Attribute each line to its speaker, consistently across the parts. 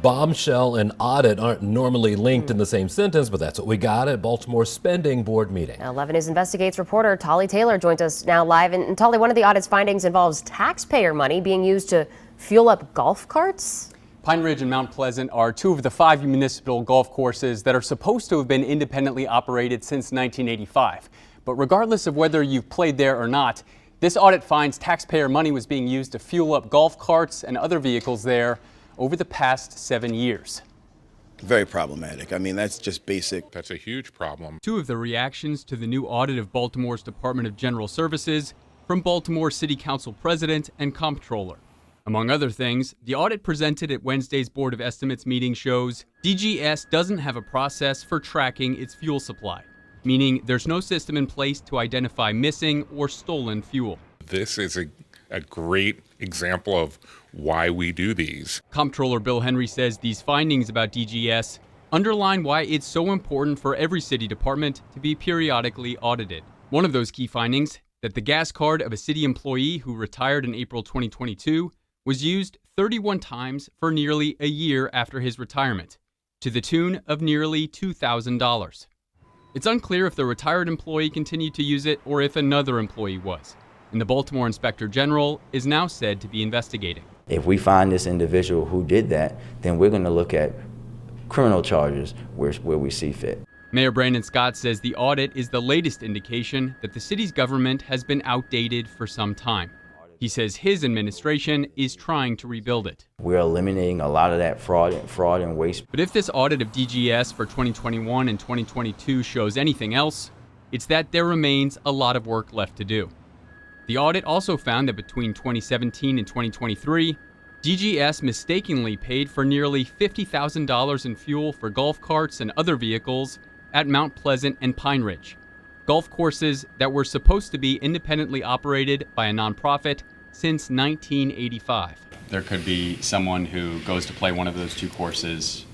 Speaker 1: Bombshell and audit aren't normally linked in the same sentence, but that's what we got at Baltimore's spending board meeting.
Speaker 2: 11 News Investigates reporter Tolly Taylor joins us now live. And Tolly, one of the audit's findings involves taxpayer money being used to fuel up golf carts.
Speaker 3: Pine Ridge and Mount Pleasant are two of the 5 municipal golf courses that are supposed to have been independently operated since 1985. But regardless of whether you've played there or not, this audit finds taxpayer money was being used to fuel up golf carts and other vehicles there over the past 7 years.
Speaker 4: Very problematic. I mean, that's just basic.
Speaker 5: That's a huge problem.
Speaker 3: Two of the reactions to the new audit of Baltimore's Department of General Services from Baltimore City Council President and Comptroller. Among other things, the audit presented at Wednesday's Board of Estimates meeting shows DGS doesn't have a process for tracking its fuel supply, meaning there's no system in place to identify missing or stolen fuel.
Speaker 5: This is a great example of why we do these.
Speaker 3: Comptroller Bill Henry says these findings about DGS underline why it's so important for every city department to be periodically audited. One of those key findings, that the gas card of a city employee who retired in April 2022 was used 31 times for nearly a year after his retirement, to the tune of nearly $2,000. It's unclear if the retired employee continued to use it or if another employee was, and the Baltimore Inspector General is now said to be investigating.
Speaker 6: If we find this individual who did that, then we're going to look at criminal charges where we see fit.
Speaker 3: Mayor Brandon Scott says the audit is the latest indication that the city's government has been outdated for some time. He says his administration is trying to rebuild it.
Speaker 6: We're eliminating a lot of that fraud and waste.
Speaker 3: But if this audit of DGS for 2021 and 2022 shows anything else, it's that there remains a lot of work left to do. The audit also found that between 2017 and 2023, DGS mistakenly paid for nearly $50,000 in fuel for golf carts and other vehicles at Mount Pleasant and Pine Ridge, golf courses that were supposed to be independently operated by a nonprofit since 1985.
Speaker 7: There could be someone who goes to play one of those two courses,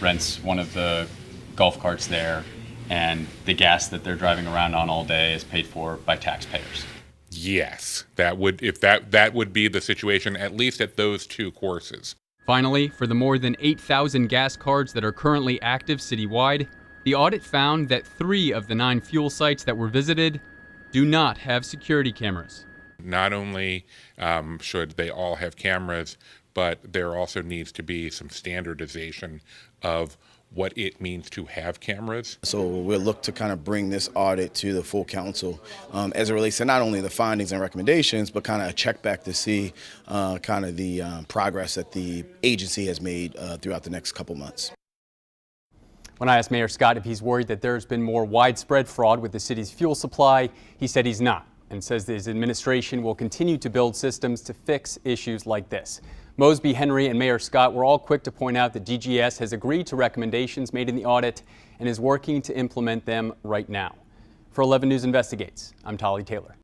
Speaker 7: rents one of the golf carts there, and the gas that they're driving around on all day is paid for by taxpayers.
Speaker 5: Yes, that would be the situation, at least at those two courses.
Speaker 3: Finally, for the more than 8,000 gas cards that are currently active citywide, the audit found that 3 of the 9 fuel sites that were visited do not have security cameras.
Speaker 5: Not only should they all have cameras, but there also needs to be some standardization of what it means to have cameras.
Speaker 4: So we'll look to kind of bring this audit to the full council as it relates to not only the findings and recommendations, but kind of a check back to see kind of the progress that the agency has made throughout the next couple months.
Speaker 3: When I asked Mayor Scott if he's worried that there's been more widespread fraud with the city's fuel supply, he said he's not, and says that his administration will continue to build systems to fix issues like this. Mosby, Henry, and Mayor Scott were all quick to point out that DGS has agreed to recommendations made in the audit and is working to implement them right now. For 11 News Investigates, I'm Tolly Taylor.